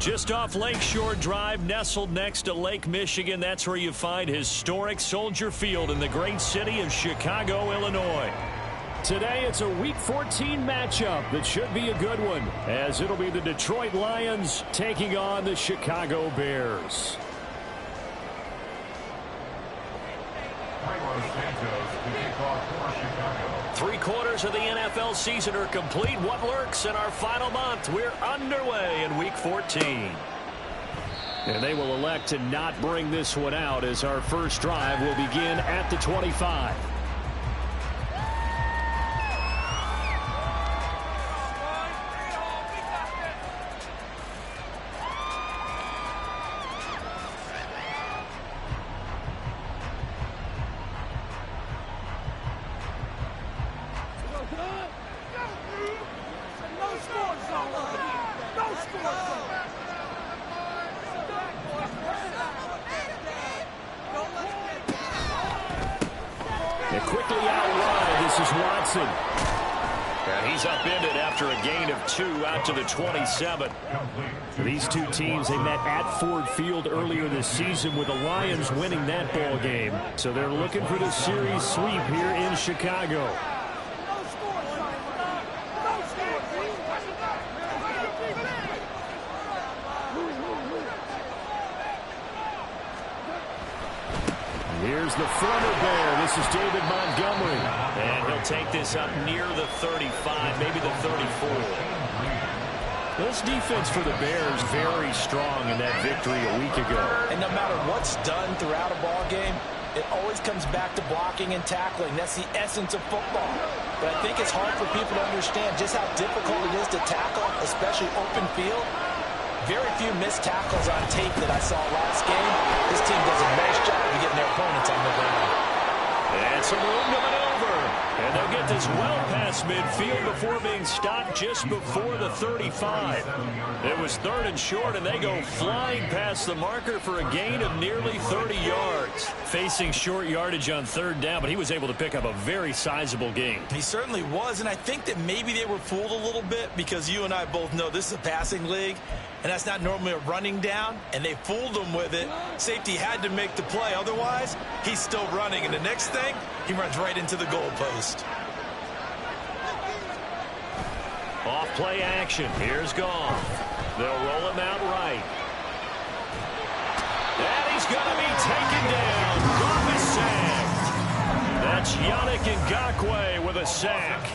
Just off Lakeshore Drive, nestled next to Lake Michigan. That's where you find historic Soldier Field in the great city of Chicago, Illinois. Today, it's a Week 14 matchup that should be a good one, as it'll be the Detroit Lions taking on the Chicago Bears. Three-quarters of the NFL season are complete. What lurks in our final month? We're underway in Week 14. And they will elect to not bring this one out, as our first drive will begin at the 25. Quickly out wide, this is Watson. And he's upended after a gain of 2 out to the 27. These two teams, they met at Ford Field earlier this season, with the Lions winning that ball game. So they're looking for the series sweep here in Chicago. Here's the former Bear. This is David Montgomery. And he'll take this up near the 35, maybe the 34. This defense for the Bears very strong in that victory a week ago. And no matter what's done throughout a ball game, it always comes back to blocking and tackling. That's the essence of football. But I think it's hard for people to understand just how difficult it is to tackle, especially open field. Very few missed tackles on tape that I saw last game. This team does a nice job of getting their opponents on the ground. And some room to maneuver. And they'll get this well past midfield before being stopped just before the 35. It was 3rd and short, and they go flying past the marker for a gain of nearly 30 yards. Facing short yardage on 3rd down, but he was able to pick up a very sizable gain. He certainly was, and I think that maybe they were fooled a little bit, because you and I both know this is a passing league, and that's not normally a running down, and they fooled him with it. Safety had to make the play. Otherwise, he's still running, and the next thing, he runs right into the goalpost. Off play action. Here's Goff. They'll roll him out right. And he's going to be taken down. Goff is sacked. That's Yannick Ngakoue with a sack.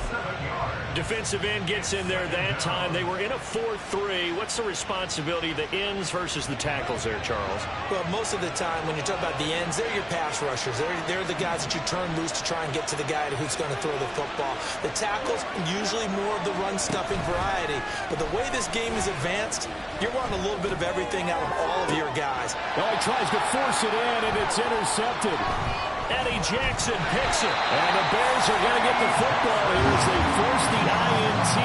Defensive end gets in there that time. They were in a 4-3. What's the responsibility of the ends versus the tackles there, Charles? Well, most of the time when you talk about the ends, they're your pass rushers. They're the guys that you turn loose to try and get to the guy who's going to throw the football. The tackles, usually more of the run-stuffing variety. But the way this game is advanced, you're wanting a little bit of everything out of all of your guys. Oh, he tries to force it in, and it's intercepted. Eddie Jackson picks it. And the Bears are going to get the football here as they force the INT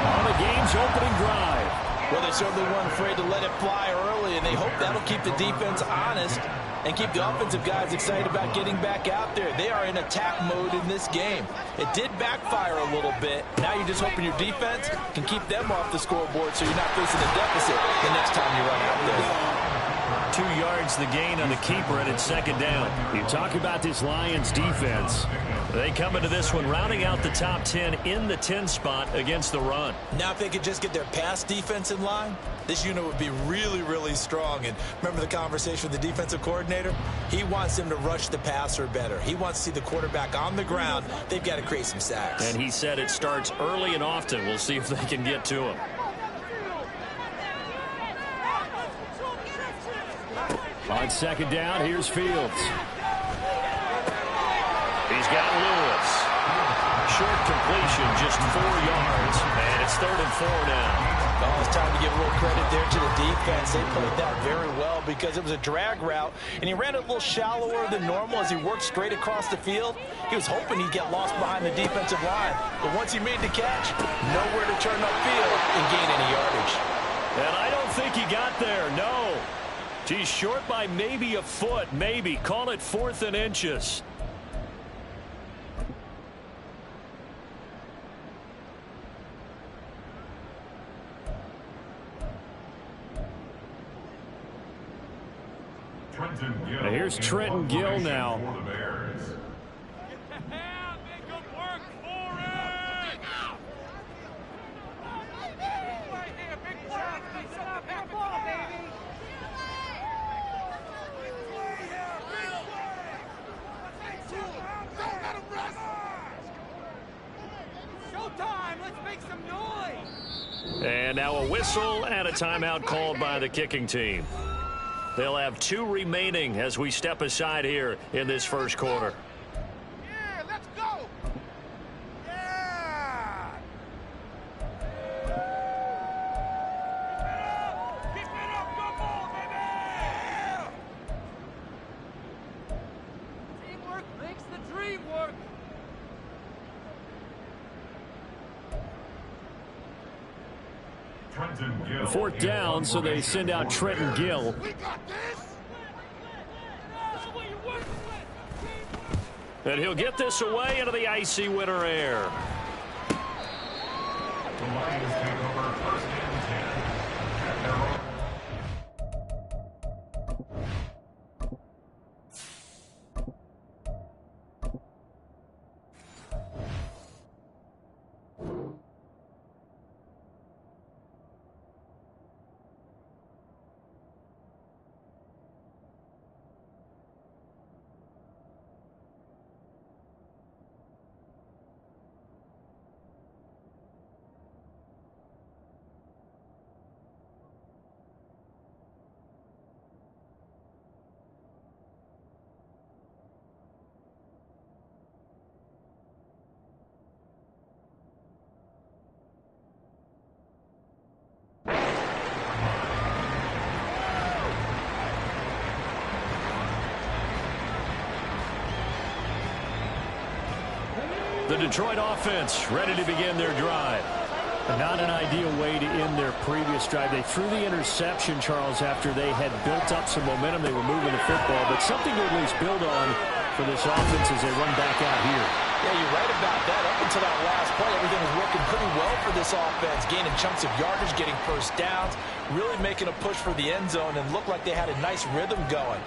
on the game's opening drive. Well, they certainly weren't afraid to let it fly early, and they hope that'll keep the defense honest and keep the offensive guys excited about getting back out there. They are in attack mode in this game. It did backfire a little bit. Now you're just hoping your defense can keep them off the scoreboard so you're not facing a deficit the next time you run out there. 2 yards the gain on the keeper, and it's 2nd down. You talk about this Lions defense. They come into this one rounding out the top 10 in the 10 spot against the run. Now if they could just get their pass defense in line, this unit would be really, really strong. And remember the conversation with the defensive coordinator? He wants them to rush the passer better. He wants to see the quarterback on the ground. They've got to create some sacks. And he said it starts early and often. We'll see if they can get to him. On 2nd down, here's Fields. He's got Lewis. Short completion, just 4 yards. And it's 3rd and 4 now. Oh, it's time to give a little credit there to the defense. They played that very well because it was a drag route, and he ran it a little shallower than normal as he worked straight across the field. He was hoping he'd get lost behind the defensive line. But once he made the catch, nowhere to turn upfield and gain any yardage. And I don't think he got there, no. He's short by maybe a foot, maybe. Call it 4th and inches. Now here's Trenton Gill now. And now a whistle and a timeout called by the kicking team. They'll have 2 remaining as we step aside here in this first quarter. Yeah, let's go. Yeah. Keep it up, go ball, baby. Teamwork makes the dream work. Fourth down, so they send out Trenton Gill. We got this. And he'll get this away into the icy winter air. The Lions take over first and 10 at their own. The Detroit offense ready to begin their drive. Not an ideal way to end their previous drive. They threw the interception, Charles, after they had built up some momentum. They were moving the football, but something to at least build on for this offense as they run back out here. Yeah, you're right about that. Up until that last play, everything was working pretty well for this offense, gaining chunks of yardage, getting first downs, really making a push for the end zone, and looked like they had a nice rhythm going.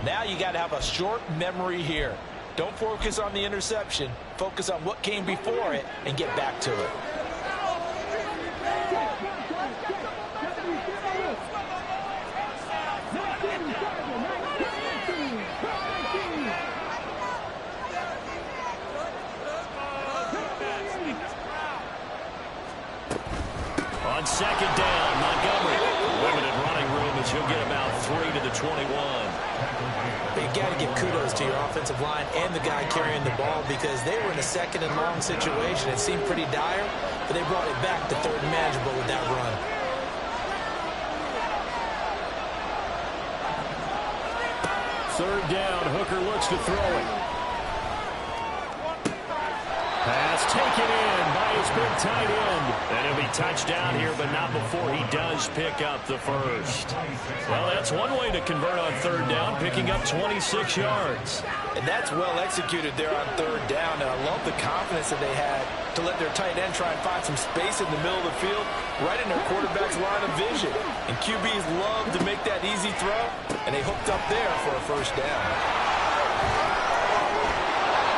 Now you got to have a short memory here. Don't focus on the interception. Focus on what came before it and get back to it. On second down, Montgomery. Limited running room as he'll get about 3 to the 21. You got to give kudos to your offensive line and the guy carrying the ball because they were in a second and long situation. It seemed pretty dire, but they brought it back to third and manageable with that run. Third down, Hooker looks to throw it. Pass taken in by his big tight end. And he'll be touchdown here, but not before he does pick up the first. Well, that's one way to convert on third down, picking up 26 yards. And that's well executed there on third down. And I love the confidence that they had to let their tight end try and find some space in the middle of the field, right in their quarterback's line of vision. And QBs love to make that easy throw, and they hooked up there for a first down.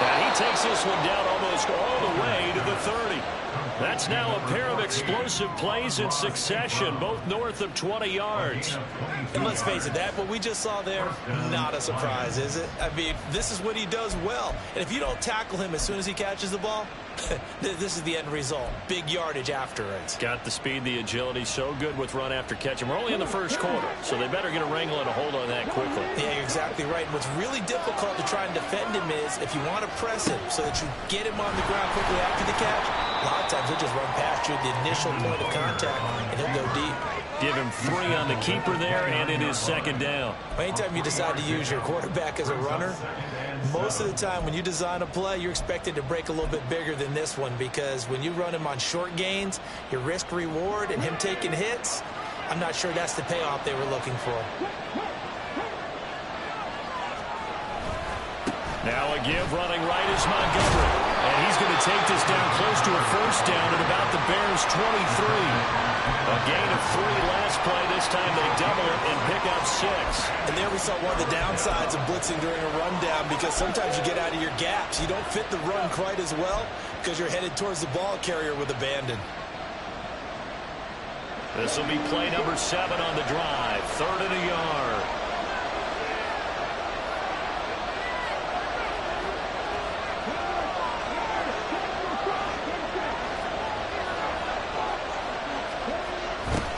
And he takes this one down almost all the way to the 30. That's now a pair of explosive plays in succession, both north of 20 yards. And let's face it, that what we just saw there, not a surprise, is it? I mean, this is what he does well. And if you don't tackle him as soon as he catches the ball, this is the end result. Big yardage afterwards. Got the speed, the agility, so good with run after catch. And we're only in the first quarter, so they better get a wrangle and a hold on that quickly. Yeah, you're exactly right. And what's really difficult to try and defend him is if you want to press him so that you get him on the ground quickly after the catch, a lot of times he'll just run past you at the initial point of contact, and he'll go deep. Give him 3 on the keeper there, and it is second down. Anytime you decide to use your quarterback as a runner, most of the time when you design a play, you're expected to break a little bit bigger than this one because when you run him on short gains, your risk-reward and him taking hits, I'm not sure that's the payoff they were looking for. Now a give running right is Montgomery. And he's going to take this down close to a first down at about the Bears' 23. A gain of 3 last play. This time they double it and pick up 6. And there we saw one of the downsides of blitzing during a rundown, because sometimes you get out of your gaps. You don't fit the run quite as well because you're headed towards the ball carrier with abandon. This will be play number 7 on the drive. 3rd and a yard.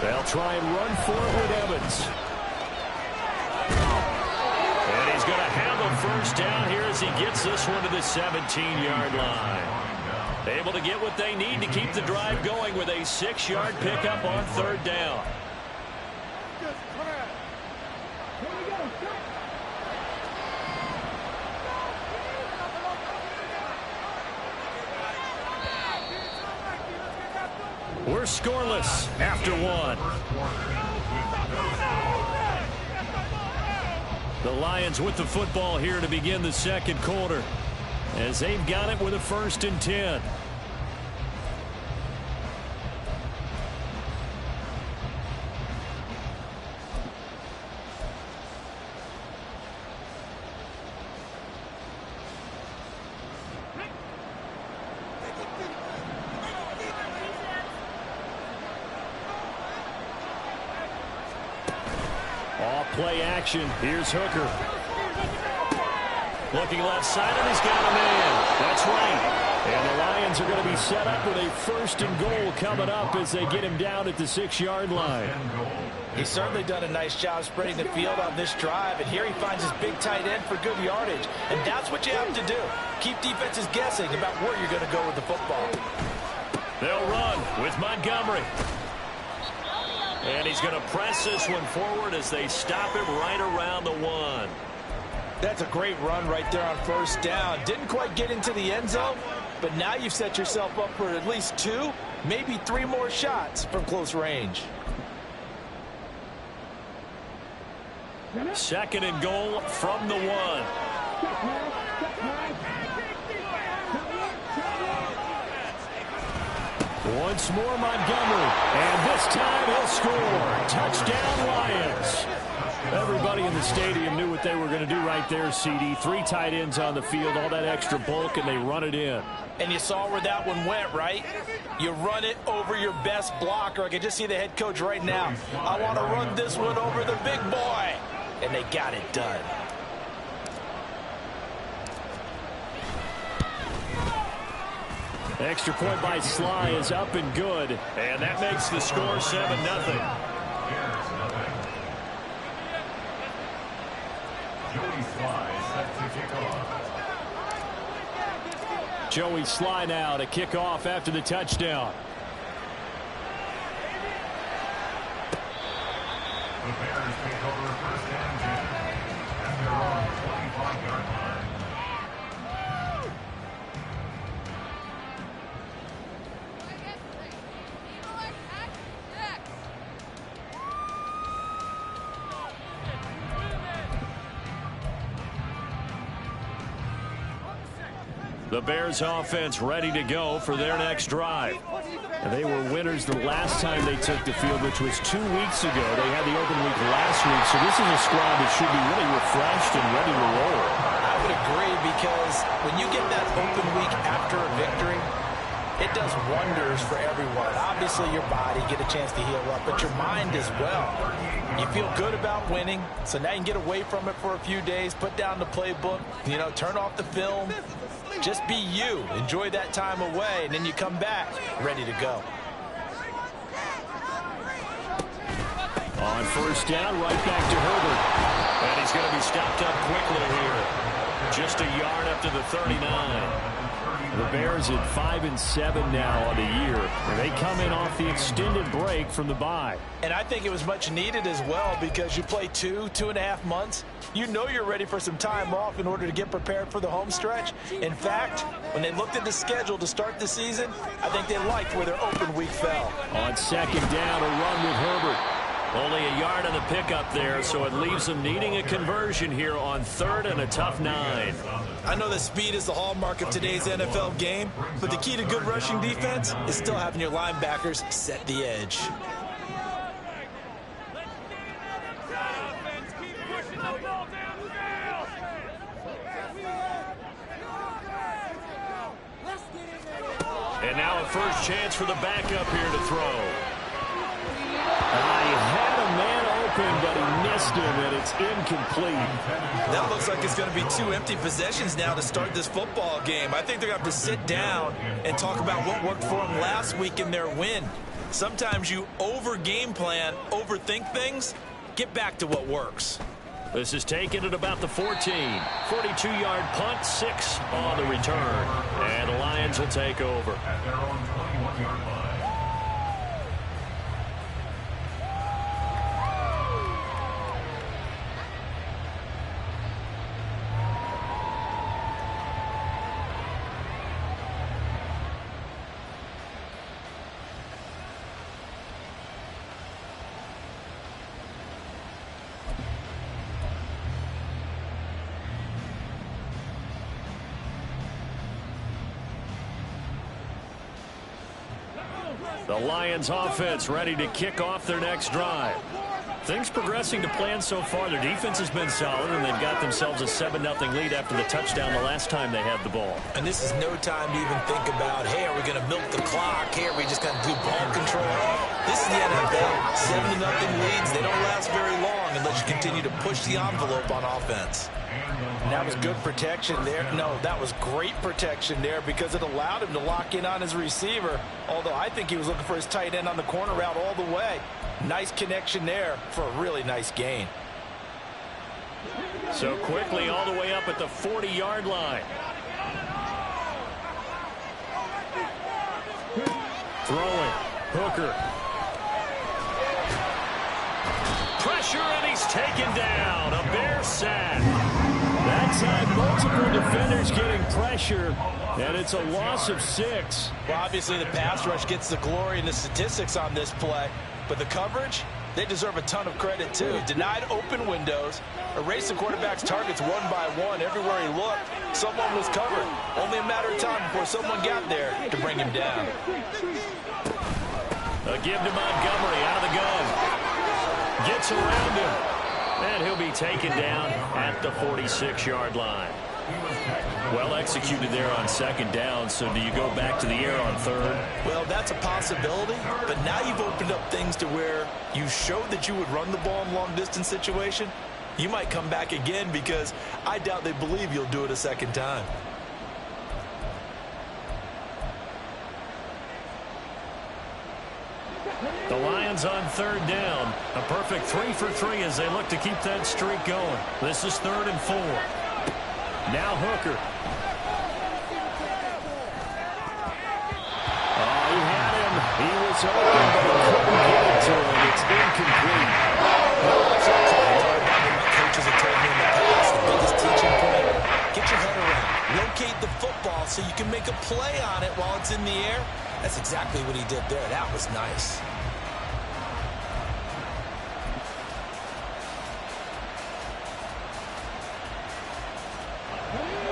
They'll try and run for it with Evans. And he's going to handle first down here as he gets this one to the 17-yard line. Able to get what they need to keep the drive going with a 6-yard pickup on 3rd down. We're scoreless after 1. The Lions with the football here to begin the 2nd quarter, as they've got it with a 1st and 10. Play action. Here's Hooker. Looking left side, and he's got a man. That's right. And the Lions are going to be set up with a 1st and goal coming up as they get him down at the 6-yard line. He's certainly done a nice job spreading the field on this drive, and here he finds his big tight end for good yardage. And that's what you have to do. Keep defenses guessing about where you're going to go with the football. They'll run with Montgomery. And he's going to press this one forward as they stop him right around the 1. That's a great run right there on 1st down. Didn't quite get into the end zone, but now you've set yourself up for at least 2, maybe 3 more shots from close range. 2nd and goal from the 1. Once more Montgomery, and this time he'll score. Touchdown Lions. Everybody in the stadium knew what they were going to do right there, CD. 3 tight ends on the field, all that extra bulk, and they run it in. And you saw where that one went, right? You run it over your best blocker. I can just see the head coach right now. I want to run this one over the big boy. And they got it done. Extra point by Sly is up and good. And that makes the score 7-0. Joey Sly now to kick off after the touchdown. The Bears take over 1st and 10 at their own 25-yard line. The Bears offense ready to go for their next drive. And they were winners the last time they took the field, which was 2 weeks ago. They had the open week last week, so this is a squad that should be really refreshed and ready to roll. I would agree, because when you get that open week after a victory, it does wonders for everyone. Obviously, your body get a chance to heal up, but your mind as well. You feel good about winning, so now you can get away from it for a few days, put down the playbook, turn off the film. Just be you. Enjoy that time away, and then you come back ready to go. On 1st down, right back to Herbert. And he's going to be stopped up quickly here. Just a yard up to the 39. The Bears at 5-7 now on the year. And they come in off the extended break from the bye. And I think it was much needed as well, because you play 2.5 months. You know you're ready for some time off in order to get prepared for the home stretch. In fact, when they looked at the schedule to start the season, I think they liked where their open week fell. On 2nd down, a run with Herbert. Only a yard on the pickup there, so it leaves them needing a conversion here on 3rd and a tough 9. I know that speed is the hallmark of today's NFL game, but the key to good rushing defense is still having your linebackers set the edge. And now a first chance for the backup here to throw. He had a man open, but he missed him, and it's incomplete. That looks like it's going to be 2 empty possessions now to start this football game. I think they're going to have to sit down and talk about what worked for them last week in their win. Sometimes you over-game plan, overthink things, get back to what works. This is taken at about the 14. 42-yard punt, 6 on the return. And the Lions will take over. At their own 21-yard line. The Lions offense ready to kick off their next drive. Things progressing to plan so far. Their defense has been solid, and they've got themselves a 7-0 lead after the touchdown the last time they had the ball. And this is no time to even think about, hey, are we going to milk the clock? Hey, are we just going to do ball control? This is the NFL. 7-0 leads. They don't last very long unless you continue to push the envelope on offense. And that was good protection there. No, that was great protection there because it allowed him to lock in on his receiver, although I think he was looking for his tight end on the corner route all the way. Nice connection there for a really nice gain. So quickly all the way up at the 40-yard line. Throwing. Hooker. Pressure, and he's taken down. A Bear sack. That time, multiple defenders getting pressure, and it's a loss of 6. Well, obviously the pass rush gets the glory and the statistics on this play, but the coverage, they deserve a ton of credit too. Denied open windows, erased the quarterback's targets one by one. Everywhere he looked, someone was covered. Only a matter of time before someone got there to bring him down. A give to Montgomery out of the gun. Gets around him. And he'll be taken down at the 46-yard line. Well executed there on 2nd down, so do you go back to the air on 3rd? Well, that's a possibility, but now you've opened up things to where you showed that you would run the ball in long-distance situation. You might come back again because I doubt they believe you'll do it a second time. The Lions on 3rd down. A perfect 3 for 3 as they look to keep that streak going. This is 3rd and 4. Now Hooker. Oh, he had him. He was open, but he couldn't get it to him. It's incomplete. Coaches have told me in the past, the biggest teaching point, get your head around. Locate the football so you can make a play on it while it's in the air. That's exactly what he did there. That was nice.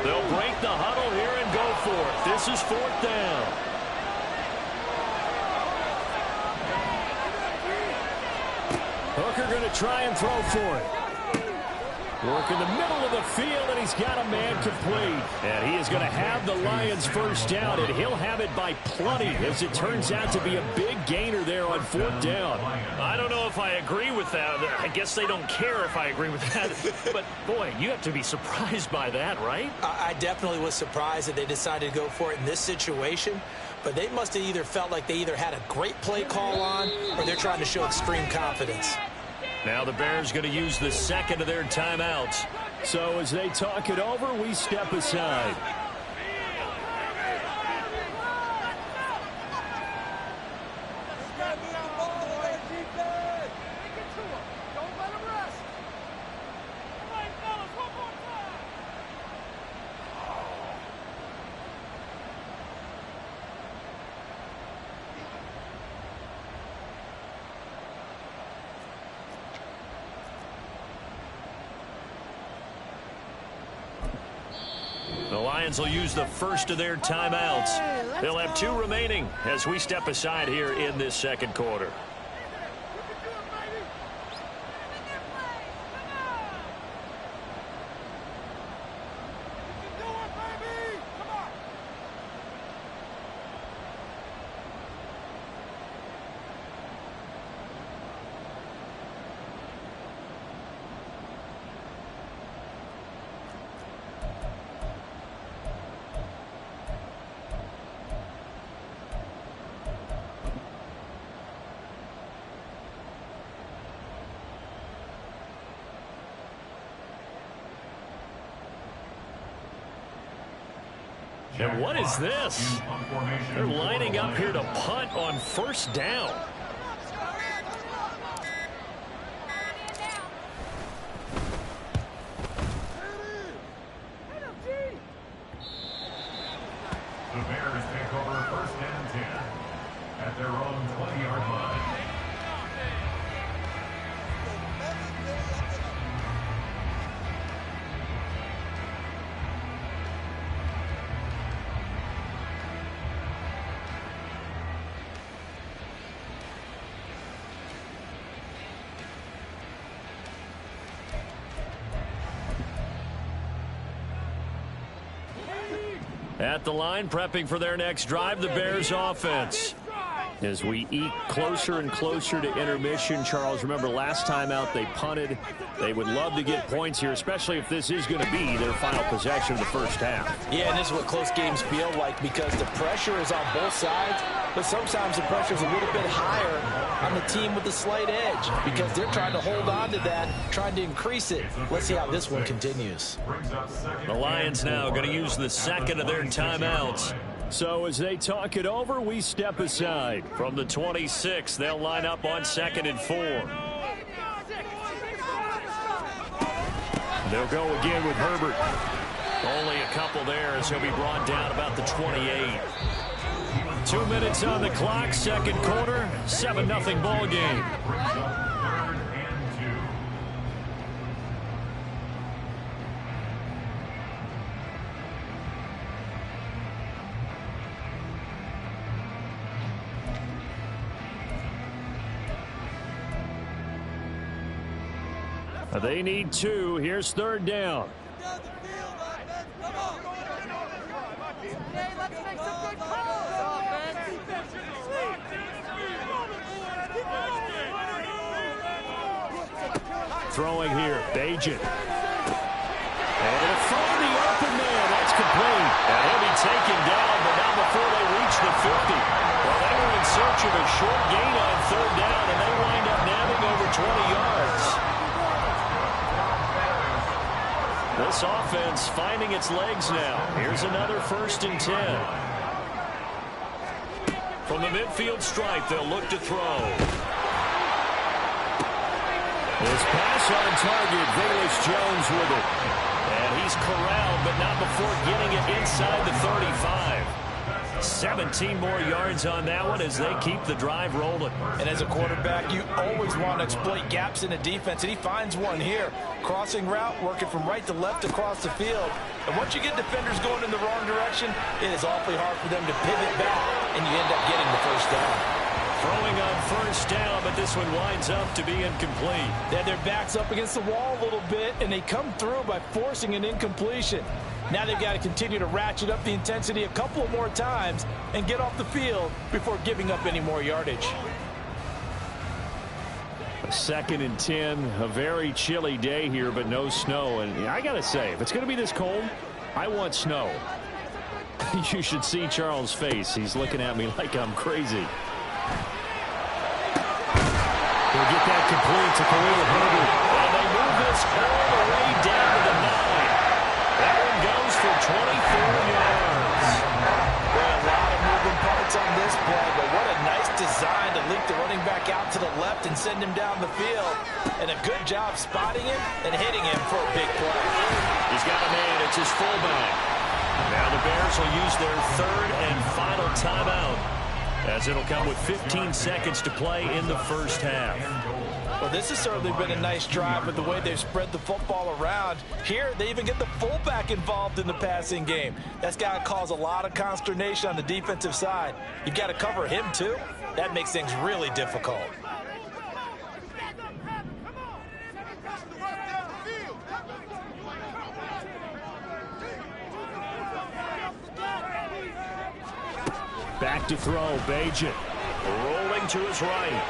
They'll break the huddle here and go for it. This is 4th down. Hooker going to try and throw for it. Work in the middle of the field, and he's got a man complete. And he is going to have the Lions first down, and he'll have it by plenty, as it turns out to be a big gainer there on 4th down. I don't know if I agree with that. I guess they don't care if I agree with that. But, boy, you have to be surprised by that, right? I definitely was surprised that they decided to go for it in this situation. But they must have either felt like they either had a great play call on or they're trying to show extreme confidence. Now the Bears going to use the 2nd of their timeouts. So as they talk it over, we step aside. The Lions will use the first of their timeouts. They'll have 2 remaining as we step aside here in this second quarter. And what is this? They're lining up here to punt on first down. The Bears take over first and 10 at their own 20-yard line. At the line, prepping for their next drive, the Bears offense. As we eke closer and closer to intermission, Charles, remember last time out they punted. They would love to get points here, especially if this is going to be their final possession of the first half. Yeah, and this is what close games feel like because the pressure is on both sides, but sometimes the pressure is a little bit higher on the team with the slight edge because they're trying to hold on to that, trying to increase it. Let's see how this one continues. The Lions now going to use the second of their timeouts. So as they talk it over, we step aside. From the 26, they'll line up on 2nd and 4. They'll go again with Herbert. Only a couple there as he'll be brought down about the 28. 2 minutes on the clock, second quarter, 7-0 ball game. They need 2. Here's 3rd down. Throwing here, Bajan. And it'll find the open man. That's complete. And he'll be taken down, but not before they reach the 50. Well, they were in search of a short gain on 3rd down, and they wind up nabbing over 20 yards. This offense finding its legs now. Here's another 1st and 10. From the midfield stripe, they'll look to throw. This pass on target, Velus-Jones with it. And he's corralled, but not before getting it inside the 35. 17 more yards on that one as they keep the drive rolling. And as a quarterback, you always want to exploit gaps in the defense, and he finds one here. Crossing route, working from right to left across the field. And once you get defenders going in the wrong direction, it is awfully hard for them to pivot back, and you end up getting the first down. Throwing on first down, but this one winds up to be incomplete. They had their backs up against the wall a little bit, and they come through by forcing an incompletion. Now they've got to continue to ratchet up the intensity a couple more times and get off the field before giving up any more yardage. 2nd and 10, a very chilly day here, but no snow. And I got to say, if it's going to be this cold, I want snow. You should see Charles' face. He's looking at me like I'm crazy. They'll get that complete to Khalil Herbert. And they move this all the way down to the 9. That one goes for 24 yards. Well, a lot of moving parts on this play, but what a nice design to leak the running back out to the left and send him down the field. And a good job spotting him and hitting him for a big play. He's got a man. It's his fullback. Now the Bears will use their 3rd and final timeout. as it'll come with 15 seconds to play in the first half. Well, this has certainly been a nice drive with the way they've spread the football around. Here, they even get the fullback involved in the passing game. That's got to cause a lot of consternation on the defensive side. You've got to cover him, too. That makes things really difficult. Back to throw, Bajan. Rolling to his right.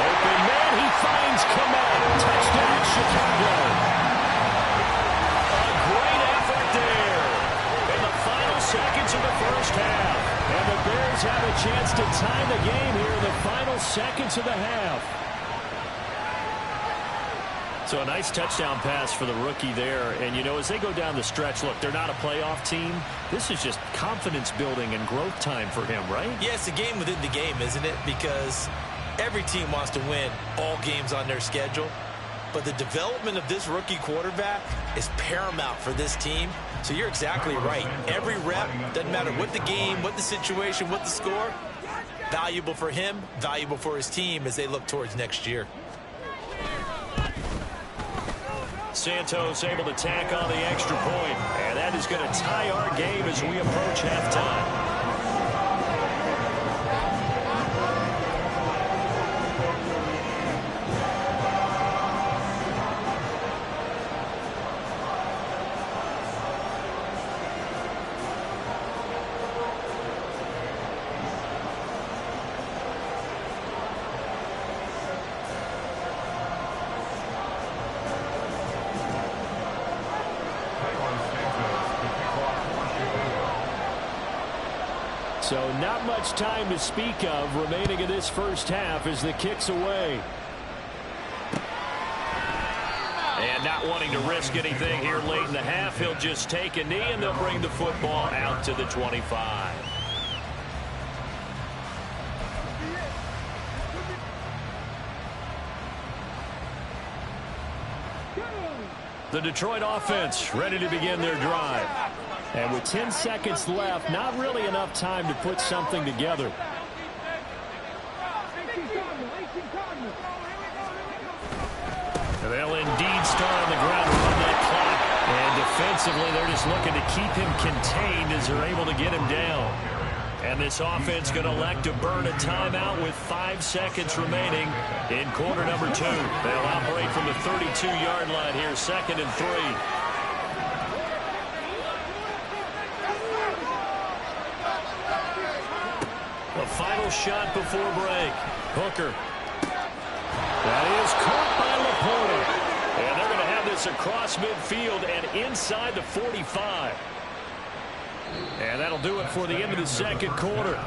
Open man, he finds Kamal. Touchdown, Chicago. A great effort there in the final seconds of the first half. And the Bears have a chance to tie the game here in the final seconds of the half. So a nice touchdown pass for the rookie there. And, you know, as they go down the stretch, look, they're not a playoff team. This is just confidence building and growth time for him, right? Yeah, it's a game within the game, isn't it? Because every team wants to win all games on their schedule. But the development of this rookie quarterback is paramount for this team. So you're exactly right. Every rep, doesn't matter what the game, what the situation, what the score, valuable for him, valuable for his team as they look towards next year. Santos able to tack on the extra point, and that is going to tie our game as we approach halftime. So not much time to speak of remaining in this first half as the kick's away. And not wanting to risk anything here late in the half, he'll just take a knee and they'll bring the football out to the 25. The Detroit offense ready to begin their drive. And with 10 seconds left, not really enough time to put something together. They'll indeed start on the ground to run that clock. And defensively, they're just looking to keep him contained as they're able to get him down. And this offense going to elect to burn a timeout with 5 seconds remaining in quarter number 2. They'll operate from the 32-yard line here, 2nd and 3. The final shot before break. Hooker. That is caught by Laporta. And they're going to have this across midfield and inside the 45. And that'll do it for the end of the second quarter.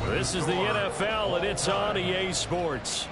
This is the NFL, and it's on EA Sports.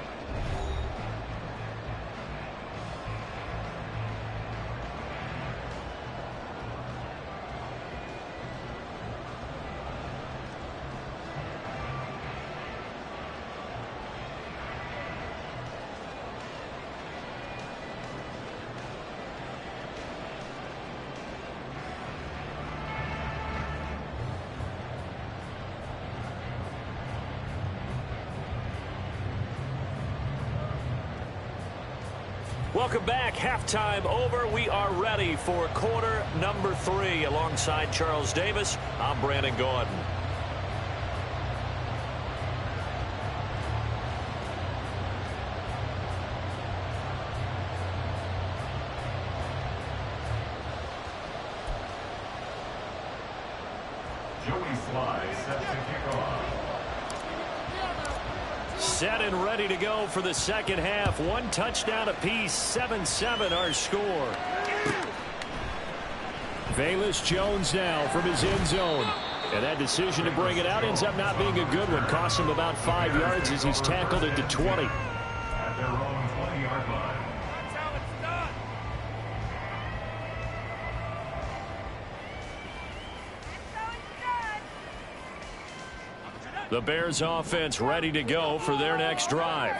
Welcome back. Halftime over. We are ready for quarter number 3. Alongside Charles Davis, I'm Brandon Gordon. Joey Sly set to kick off. Set and ready to go for the second half. 1 touchdown apiece. 7-7 our score. Velus Jones now from his end zone. And that decision to bring it out ends up not being a good one. Costs him about 5 yards as he's tackled at the 20. At their own 20-yard line. That's how it's done. The Bears offense ready to go for their next drive.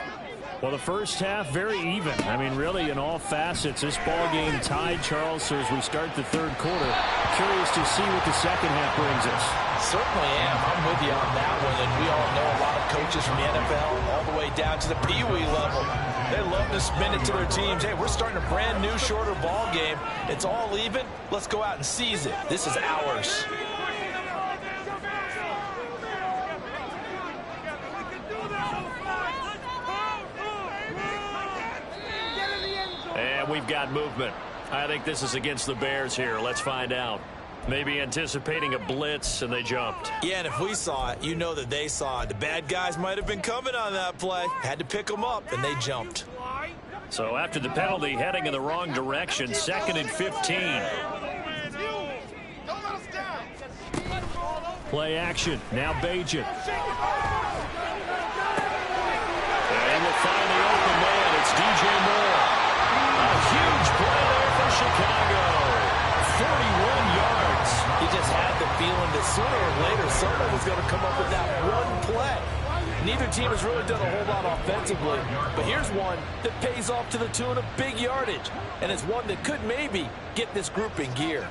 Well, the first half, very even. I mean, really, in all facets, this ball game tied, Charles. So as we start the third quarter, curious to see what the second half brings us. Certainly am. I'm with you on that one. And we all know a lot of coaches from the NFL all the way down to the Pee-wee level. They love to spin it to their teams. Hey, we're starting a brand new, shorter ball game. It's all even. Let's go out and seize it. This is ours. And we've got movement. I think this is against the Bears here. Let's find out. Maybe anticipating a blitz, and they jumped. Yeah, and if we saw it, you know that they saw it. The bad guys might have been coming on that play. Had to pick them up, and they jumped. So after the penalty, heading in the wrong direction, 2nd and 15. Play action. Now Bajan. And we'll find the open man. It's DJ Moore. A huge play there for Chicago. 41 yards. You just had the feeling that sooner or later someone was going to come up with that one play. Neither team has really done a whole lot offensively, but here's one that pays off to the tune of big yardage, and it's one that could maybe get this group in gear.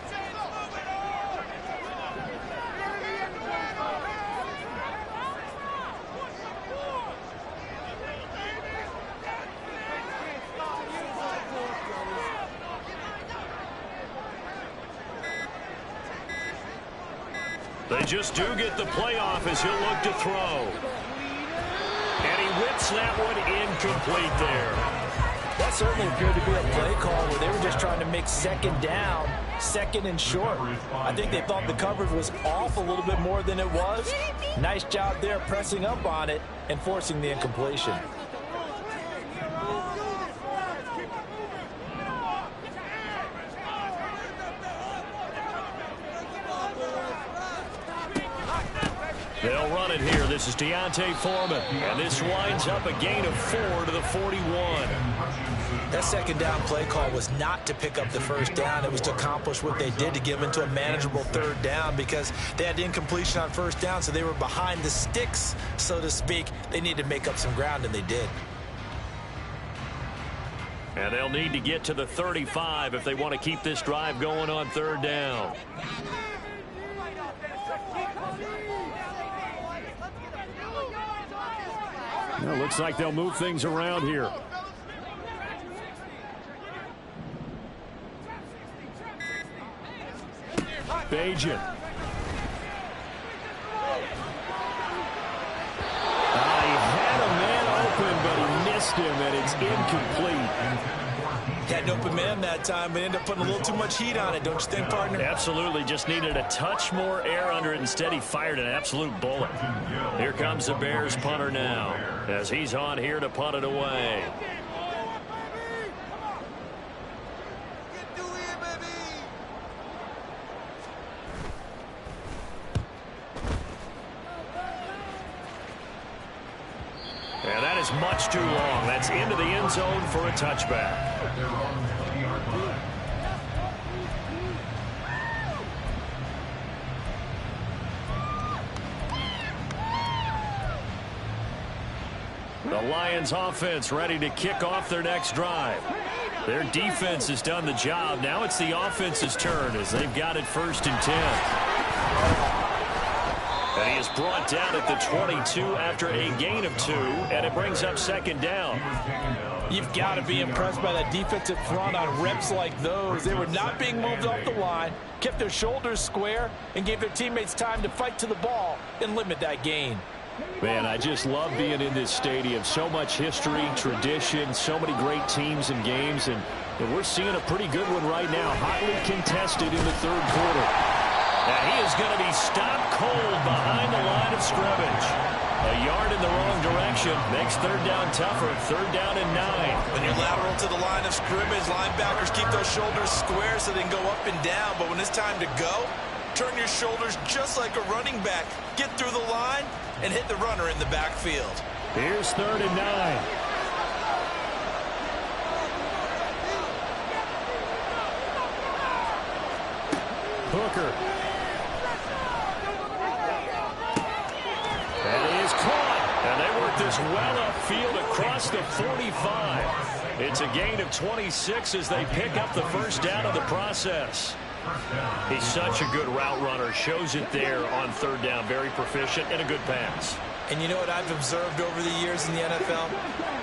They just do get the playoff as he'll look to throw. And he whips that one incomplete there. That certainly appeared to be a play call where they were just trying to make second down, second and short. I think they thought the coverage was off a little bit more than it was. Nice job there pressing up on it and forcing the incompletion. They'll run it here. This is Deontay Foreman. And this winds up a gain of 4 to the 41. That second down play call was not to pick up the first down. It was to accomplish what they did, to give into a manageable third down, because they had incompletion on first down, so they were behind the sticks, so to speak. They needed to make up some ground, and they did. And they'll need to get to the 35 if they want to keep this drive going on third down. Well, looks like they'll move things around here. Bajan. He had a man open, but he missed him, and it's incomplete. Had an open man that time, but ended up putting a little too much heat on it, don't you think, partner? Absolutely. Just needed a touch more air under it. Instead, he fired an absolute bullet. Here comes the Bears punter now, as he's on here to punt it away. And that is much too long. That's into the end zone for a touchback. The Lions offense ready to kick off their next drive. Their defense has done the job. Now it's the offense's turn as they've got it 1st and 10. And he is brought down at the 22 after a gain of 2, and it brings up 2nd down. You've got to be impressed by that defensive front on reps like those. They were not being moved off the line, kept their shoulders square, and gave their teammates time to fight to the ball and limit that gain. Man, I just love being in this stadium. So much history, tradition, so many great teams and games, and we're seeing a pretty good one right now. Hotly contested in the third quarter. And he is going to be stopped cold behind the line of scrimmage. A yard in the wrong direction makes third down tougher. 3rd down and 9. When you're lateral to the line of scrimmage, linebackers keep those shoulders square so they can go up and down. But when it's time to go, turn your shoulders just like a running back. Get through the line and hit the runner in the backfield. Here's 3rd and 9. Hooker. That is caught. And they work this goes well upfield across the 45. It's a gain of 26 as they pick up the first down of the process. He's such a good route runner. Shows it there on third down. Very proficient and a good pass. And you know what I've observed over the years in the NFL?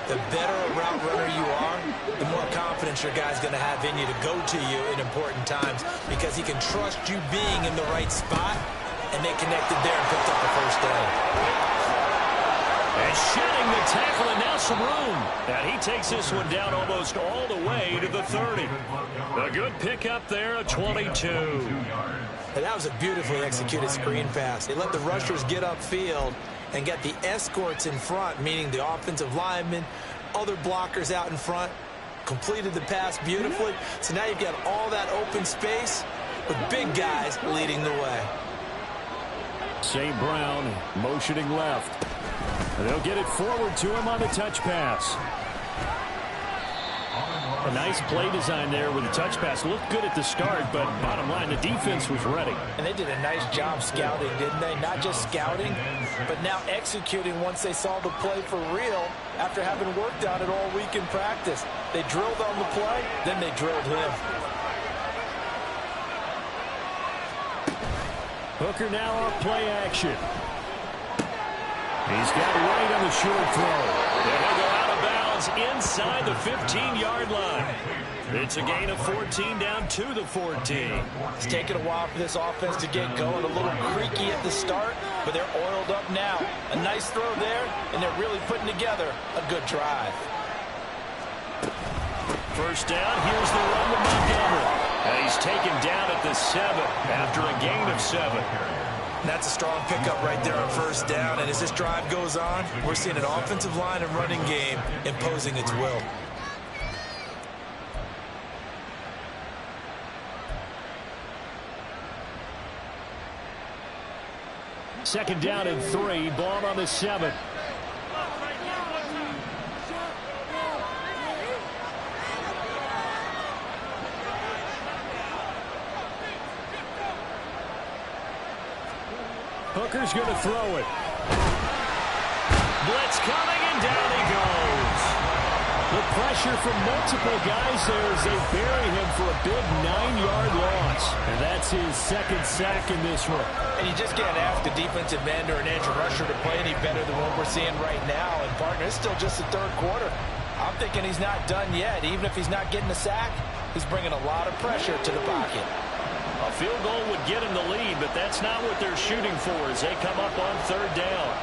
The better a route runner you are, the more confidence your guy's going to have in you to go to you in important times because he can trust you being in the right spot, and they connected there and picked up the first down. And shedding the tackle, and now some room. And he takes this one down almost all the way to the 30. A good pickup there, a 22. And that was a beautifully executed screen pass. They let the rushers get upfield and get the escorts in front, meaning the offensive linemen, other blockers out in front, completed the pass beautifully. So now you've got all that open space with big guys leading the way. St. Brown motioning left. And they'll get it forward to him on the touch pass. A nice play design there with the touch pass. Looked good at the start, but bottom line, the defense was ready. And they did a nice job scouting, didn't they? Not just scouting, but now executing once they saw the play for real after having worked on it all week in practice. They drilled on the play, then they drilled him. Hooker now off play action. He's got right on the short throw. And he'll go out of bounds inside the 15-yard line. It's a gain of 14 down to the 14. It's taken a while for this offense to get going. A little creaky at the start, but they're oiled up now. A nice throw there, and they're really putting together a good drive. First down, here's the run with Montgomery. And he's taken down at the 7 after a gain of 7. That's a strong pickup right there on first down. And as this drive goes on, we're seeing an offensive line and running game imposing its will. Second down and 3, ball on the 7. Hooker's going to throw it. Blitz coming, and down he goes. The pressure from multiple guys there as they bury him for a big 9-yard loss. And that's his second sack in this one. And you just can't ask a defensive end or an edge rusher to play any better than what we're seeing right now. And, partner, it's still just the third quarter. I'm thinking he's not done yet. Even if he's not getting a sack, he's bringing a lot of pressure to the pocket. A field goal would get him the lead, but that's not what they're shooting for as they come up on third down.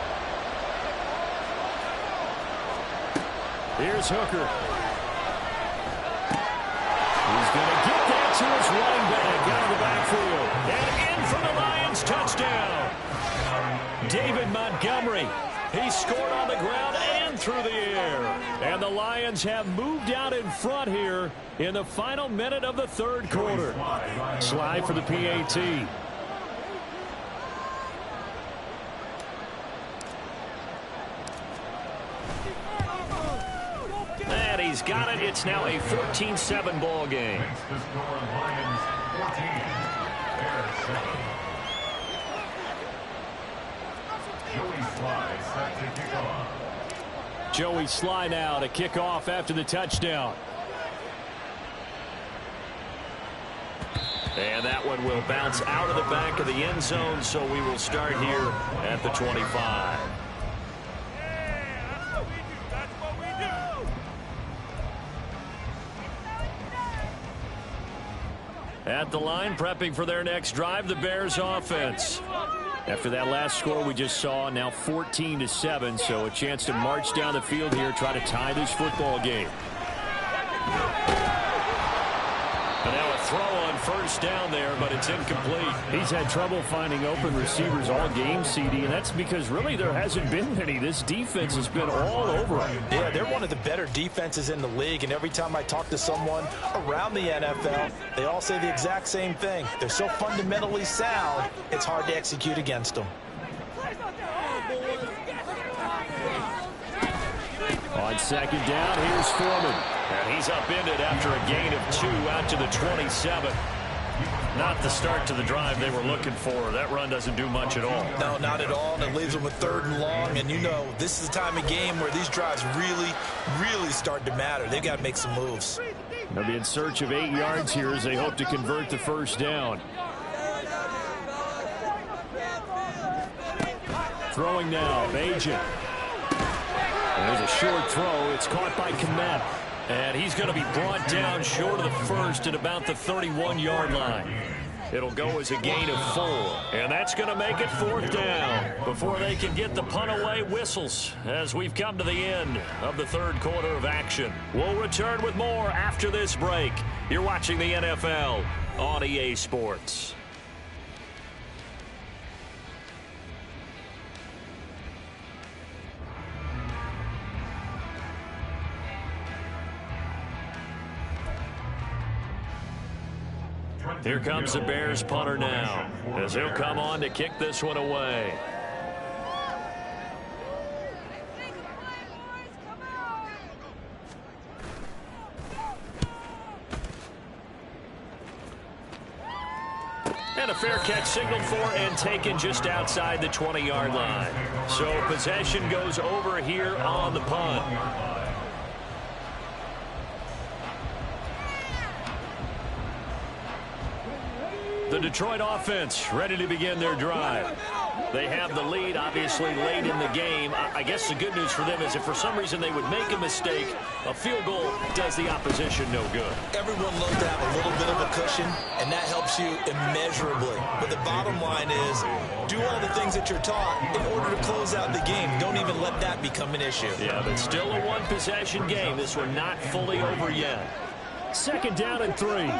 Here's Hooker. He's going to get that to his running back out of the backfield. And in for the Lions, touchdown. David Montgomery. He scored on the ground and through the air. And the Lions have moved out in front here in the final minute of the third quarter. Slide for the PAT. And he's got it. It's now a 14-7 ball game. Joey Sly now to kick off after the touchdown. And that one will bounce out of the back of the end zone, so we will start here at the 25. At the line, prepping for their next drive, the Bears offense. After that last score we just saw, now 14-7, so a chance to march down the field here, try to tie this football game. And now a throw on first down there, but it's incomplete. He's had trouble finding open receivers all game, CD, and that's because really there hasn't been many. This defense has been all over him. Yeah, they're one of the better defenses in the league, and every time I talk to someone around the NFL, they all say the exact same thing. They're so fundamentally sound, it's hard to execute against them. On second down, here's Foreman. And he's upended after a gain of 2 out to the 27. not the start to the drive they were looking for. That run doesn't do much at all. No, not at all, and it leaves them with 3rd and long. And you know, this is the time of game where these drives really start to matter. They've got to make some moves. They'll be in search of 8 yards here as they hope to convert the first down. Throwing now, Bajan. There's a short throw. It's caught by Kmet. And he's going to be brought down short of the first at about the 31-yard line. It'll go as a gain of 4. And that's going to make it 4th down. Before they can get the punt away, whistles as we've come to the end of the 3rd quarter of action. We'll return with more after this break. You're watching the NFL on EA Sports. Here comes the Bears punter now, as he'll come on to kick this one away. And a fair catch signaled for and taken just outside the 20-yard line. So possession goes over here on the punt. The Detroit offense ready to begin their drive. They have the lead, obviously, late in the game. I guess the good news for them is if for some reason they would make a mistake, a field goal does the opposition no good. Everyone loves to have a little bit of a cushion, and that helps you immeasurably. But the bottom line is, do all the things that you're taught in order to close out the game. Don't even let that become an issue. Yeah, but still a one-possession game. This one not fully over yet. 2nd down and 3.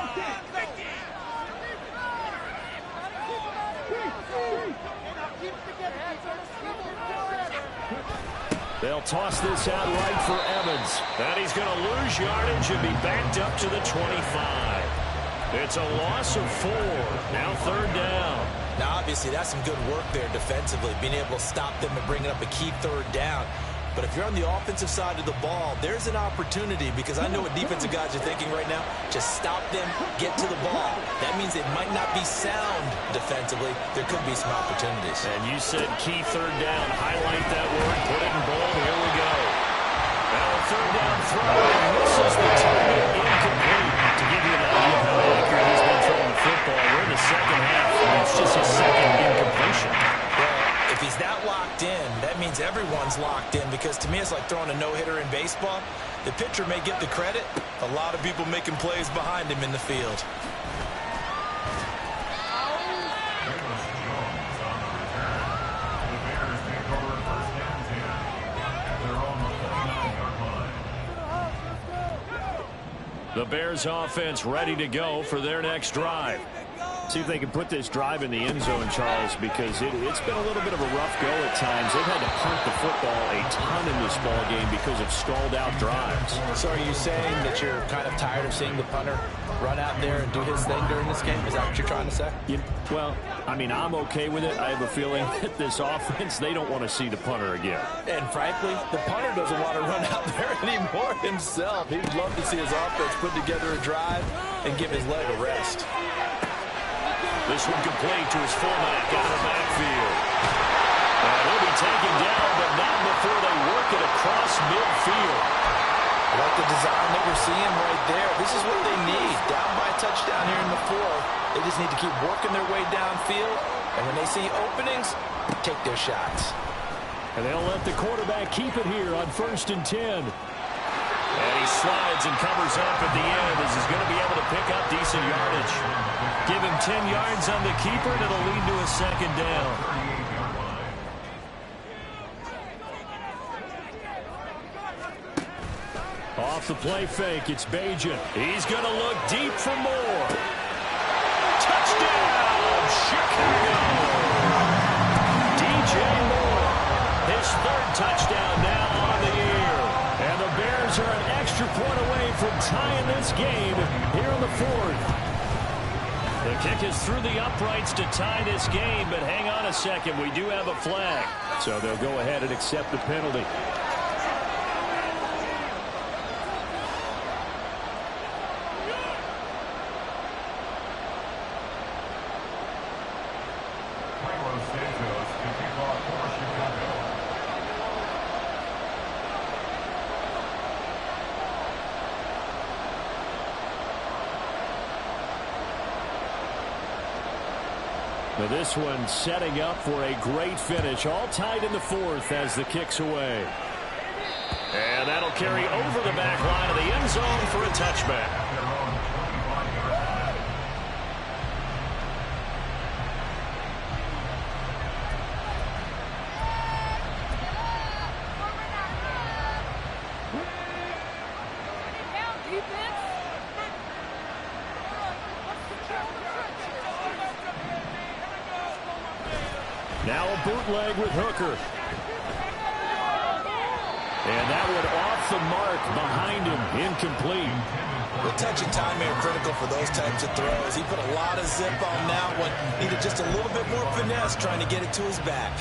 They'll toss this out right for Evans. And he's going to lose yardage and be backed up to the 25. It's a loss of 4. Now 3rd down. Now, obviously, that's some good work there defensively, being able to stop them and bringing up a key 3rd down. But if you're on the offensive side of the ball, there's an opportunity, because I know what defensive guys are thinking right now. Just stop them, get to the ball. That means it might not be sound defensively. There could be some opportunities. And you said key 3rd down. Highlight that word. Put it in bold. Here we go. Now a 3rd down throw. And misses the target. Incomplete. To give you an idea of how accurate he's been throwing the football, we're in the 2nd half. And it's just his 2nd incompletion. If he's that locked in, that means everyone's locked in, because to me it's like throwing a no-hitter in baseball. The pitcher may get the credit. A lot of people making plays behind him in the field. The Bears offense ready to go for their next drive. See if they can put this drive in the end zone, Charles, because it's been a little bit of a rough go at times. They've had to punt the football a ton in this ball game because of stalled out drives. So are you saying that you're kind of tired of seeing the punter run out there and do his thing during this game? Is that what you're trying to say? Well, I mean, I'm okay with it. I have a feeling that this offense, they don't want to see the punter again. And frankly, the punter doesn't want to run out there anymore himself. He'd love to see his offense put together a drive and give his leg a rest. This one complete to his fullback out of the backfield. And he'll be taken down, but not before they work it across midfield. I like the design that we're seeing right there. This is what they need. Down by a touchdown here in the 4th. They just need to keep working their way downfield. And when they see openings, take their shots. And they'll let the quarterback keep it here on 1st and 10. And he slides and covers up at the end as he's going to be able to pick up decent yardage. Give him 10 yards on the keeper, and it'll lead to a 2nd down. Off the play fake, it's Bajan. He's going to look deep for more. Touchdown, Chicago! DJ Moore, his 3rd touchdown now on the year. And the Bears are an extra point away from tying this game here in the 4th. The kick is through the uprights to tie this game, but hang on a second. We do have a flag. So they'll go ahead and accept the penalty. Now this one setting up for a great finish. All tied in the fourth as the kick's away. And that'll carry over the back line of the end zone for a touchback. Now a bootleg with Hooker. And that one off the mark behind him, incomplete. The touch and time are critical for those types of throws. He put a lot of zip on that one. Needed just a little bit more finesse trying to get it to his back.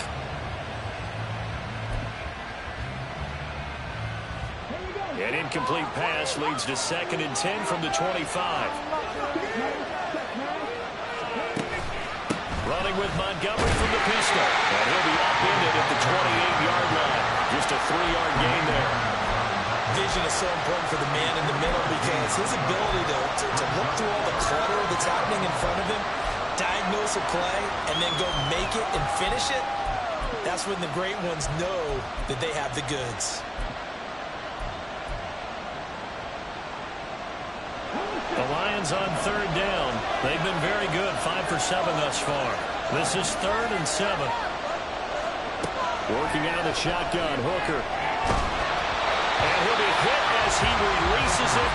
An incomplete pass leads to 2nd and 10 from the 25. Running with Montgomery from the pistol. And he'll be upended at the 28-yard line. Just a 3-yard gain there. Vision is so important for the man in the middle because his ability to look through all the clutter that's happening in front of him, diagnose a play, and then go make it and finish it, that's when the great ones know that they have the goods. The Lions on 3rd down. They've been very good, 5 for 7 thus far. This is 3rd and 7. Working out of the shotgun, Hooker. And he'll be hit as he releases it.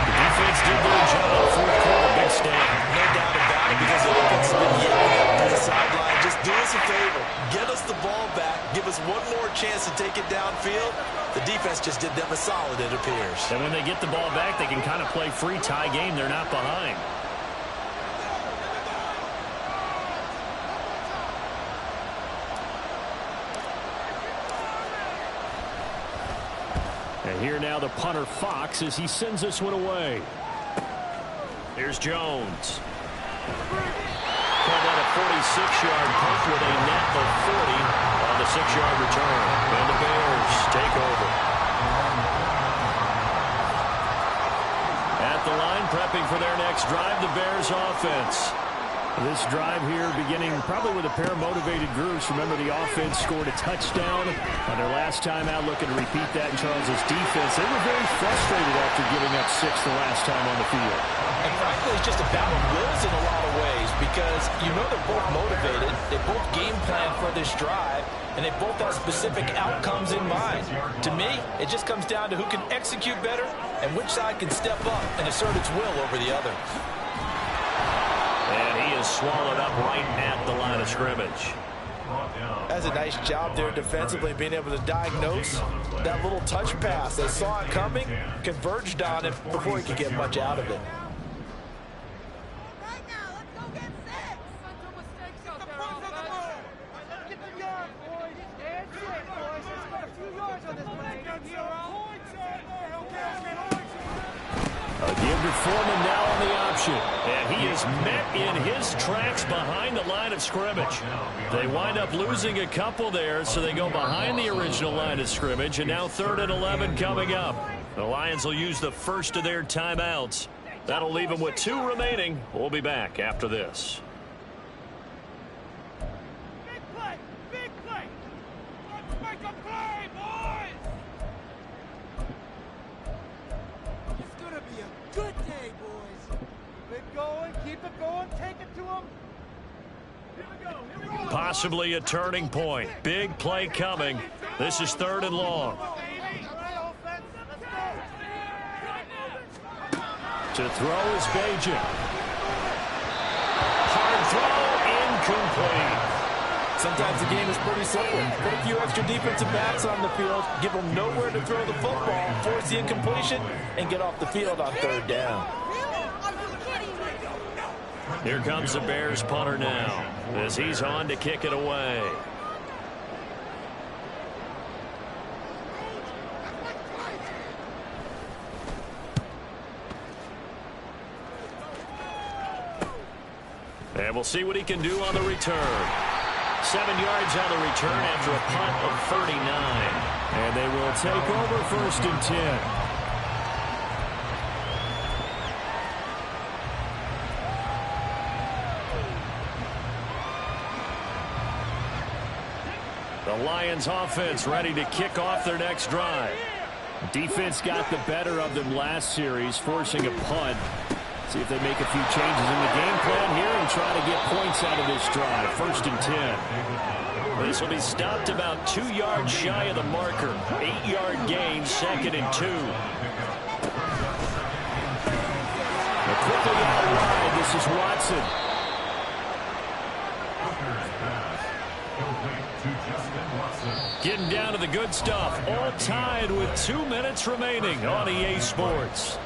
The defense did their job. 4th quarter, big stand. No doubt about it because the defense has been yelling up to the sideline. Just do us a favor. Get us the ball back. Give us one more chance to take it downfield. The defense just did them a solid, it appears. And when they get the ball back, they can kind of play free tie game. They're not behind. And here now the punter Fox as he sends this one away. Here's Jones. Called that a 46-yard punt with a net of 40 on the 6-yard return. And the Bears take over. At the line, prepping for their next drive, the Bears offense. This drive here beginning probably with a pair of motivated groups. Remember, the offense scored a touchdown on their last time out, looking to repeat that in Charles's defense. They were very frustrated after giving up 6 the last time on the field. And frankly, it's just a battle of wills in a lot of ways because you know they're both motivated. They both game plan for this drive, and they both have specific outcomes in mind. To me, it just comes down to who can execute better and which side can step up and assert its will over the other. And he is swallowed up right at the line of scrimmage. That's a nice job there defensively, being able to diagnose that little touch pass. They saw it coming, converged on it before he could get much out of it. Foreman now on the option, and he is met in his tracks behind the line of scrimmage. They wind up losing a couple there, so they go behind the original line of scrimmage, and now 3rd and 11 coming up. The Lions will use the first of their timeouts. That'll leave them with 2 remaining. We'll be back after this. Big play! Big play! Let's make a play, boys! It's gonna be a good day, boys. Keep it going, keep it going, take it to them. Here we go, here we go. Possibly a turning point. Big play coming. This is 3rd and long. To throw is Bajan. Hard throw, incomplete. Sometimes the game is pretty simple. Put a few extra defensive backs on the field, give them nowhere to throw the football, force the incompletion, and get off the field on 3rd down. Here comes the Bears punter now as he's on to kick it away. And we'll see what he can do on the return. 7 yards on the return after a punt of 39. And they will take over 1st and 10. The Lions offense ready to kick off their next drive. Defense got the better of them last series, forcing a punt. See if they make a few changes in the game plan here and try to get points out of this drive. 1st and 10. This will be stopped about 2 yards shy of the marker. 8-yard gain, 2nd and 2. Quickly out wide, this is Watson. Getting down to the good stuff. All tied with 2 minutes remaining on EA Sports.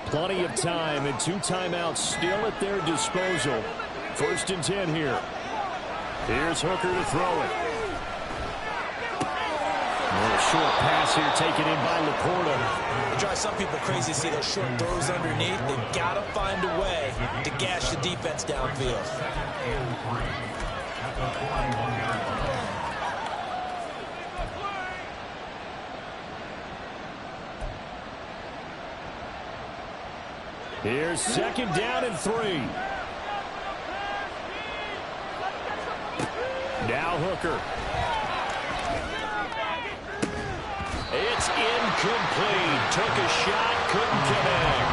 Plenty of time and 2 timeouts still at their disposal. 1st and 10 here. Here's Hooker to throw it. A short pass here taken in by Laporta. It drives some people crazy to see those short throws underneath. They've got to find a way to gash the defense downfield. Here's 2nd down and 3. Now Hooker. It's incomplete. Took a shot, couldn't connect.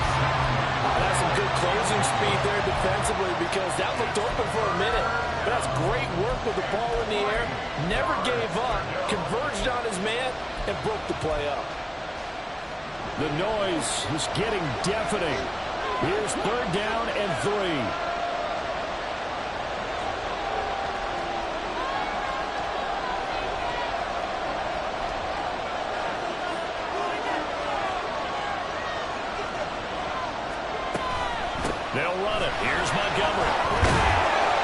That's some good closing speed there defensively because that looked open for a minute. But that's great work with the ball in the air. Never gave up, converged on his man, and broke the play up. The noise is getting deafening. Here's 3rd down and 3. They'll run it. Here's Montgomery.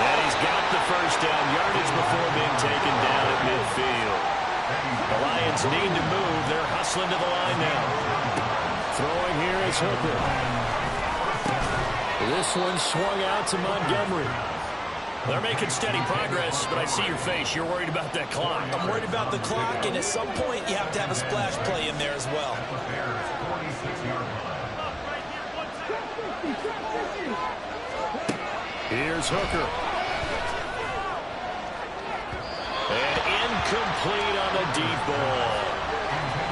And he's got the 1st down yardage before being taken down at midfield. The Lions need to move. They're hustling to the line now. Throwing here is Hooker. This one swung out to Montgomery. They're making steady progress, but I see your face. You're worried about that clock. I'm worried about the clock, and at some point, you have to have a splash play in there as well. Here's Hooker. And incomplete on the deep ball.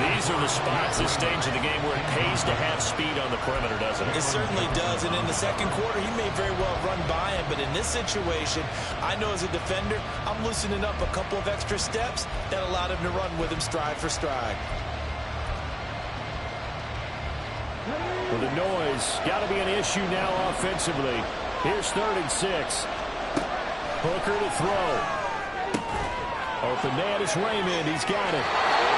These are the spots, this stage of the game, where it pays to have speed on the perimeter, doesn't it? It certainly does, and in the 2nd quarter, he may very well run by him, but in this situation, I know as a defender, I'm loosening up a couple of extra steps that allowed him to run with him stride for stride. Well, the noise got to be an issue now offensively. Here's 3rd and 6. Hooker to throw. Open man is Raymond. He's got it.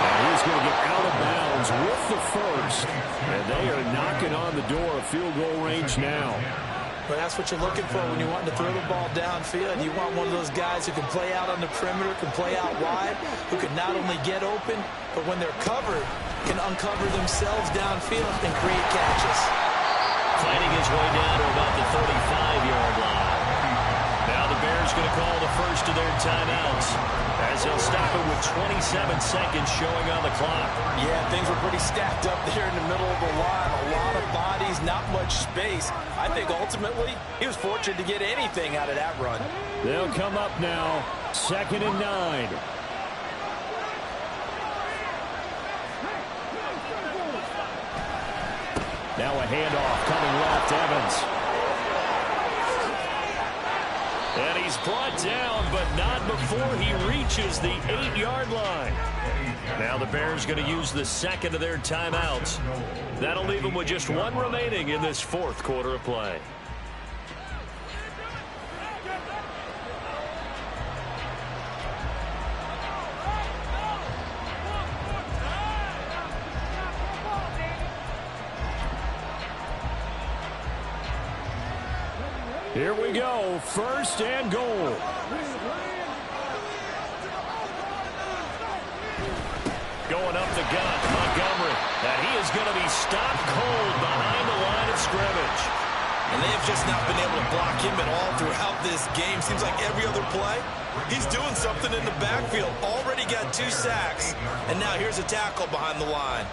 And he's going to get out of bounds with the 1st. And they are knocking on the door of field goal range now. But that's what you're looking for when you want to throw the ball downfield. You want one of those guys who can play out on the perimeter, can play out wide, who can not only get open, but when they're covered, can uncover themselves downfield and create catches. Fighting his way down to about the 35-yard line. Now the Bears going to call the 1st of their timeouts as they'll stop it with 27 seconds showing on the clock. Yeah, things were pretty stacked up there in the middle of the line. A lot of bodies, not much space. I think ultimately he was fortunate to get anything out of that run. They'll come up now, 2nd and 9. Now a handoff coming left, Evans. And he's brought down, but not before he reaches the 8-yard line. Now the Bears going to use the 2nd of their timeouts. That'll leave them with just 1 remaining in this 4th quarter of play. Here we go, 1st and goal. throwing up the gun. Montgomery. And he is going to be stopped cold behind the line of scrimmage. And they have just not been able to block him at all throughout this game. Seems like every other play, he's doing something in the backfield. Already got 2 sacks. And now here's a tackle behind the line.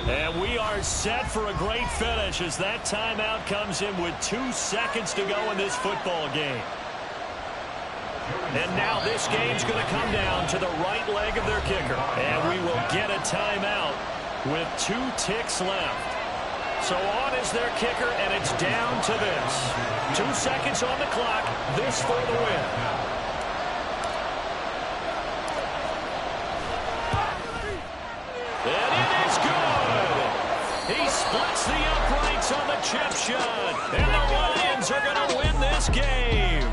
And we are set for a great finish as that timeout comes in with 2 seconds to go in this football game. And now this game's going to come down to the right leg of their kicker. And we will get a timeout with 2 ticks left. So on is their kicker, and it's down to this. 2 seconds on the clock. This for the win. And it is good. He splits the uprights on the chip shot. And the Lions are going to win this game.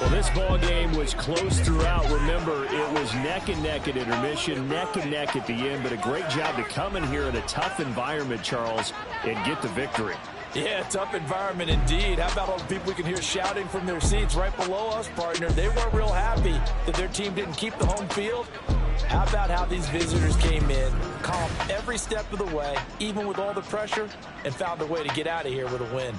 Well, this ball game was close throughout. Remember, it was neck and neck at intermission, neck and neck at the end, but a great job to come in here in a tough environment, Charles, and get the victory. Yeah, tough environment indeed. How about all the people we can hear shouting from their seats right below us, partner? They weren't real happy that their team didn't keep the home field. How about how these visitors came in, calm every step of the way, even with all the pressure, and found a way to get out of here with a win?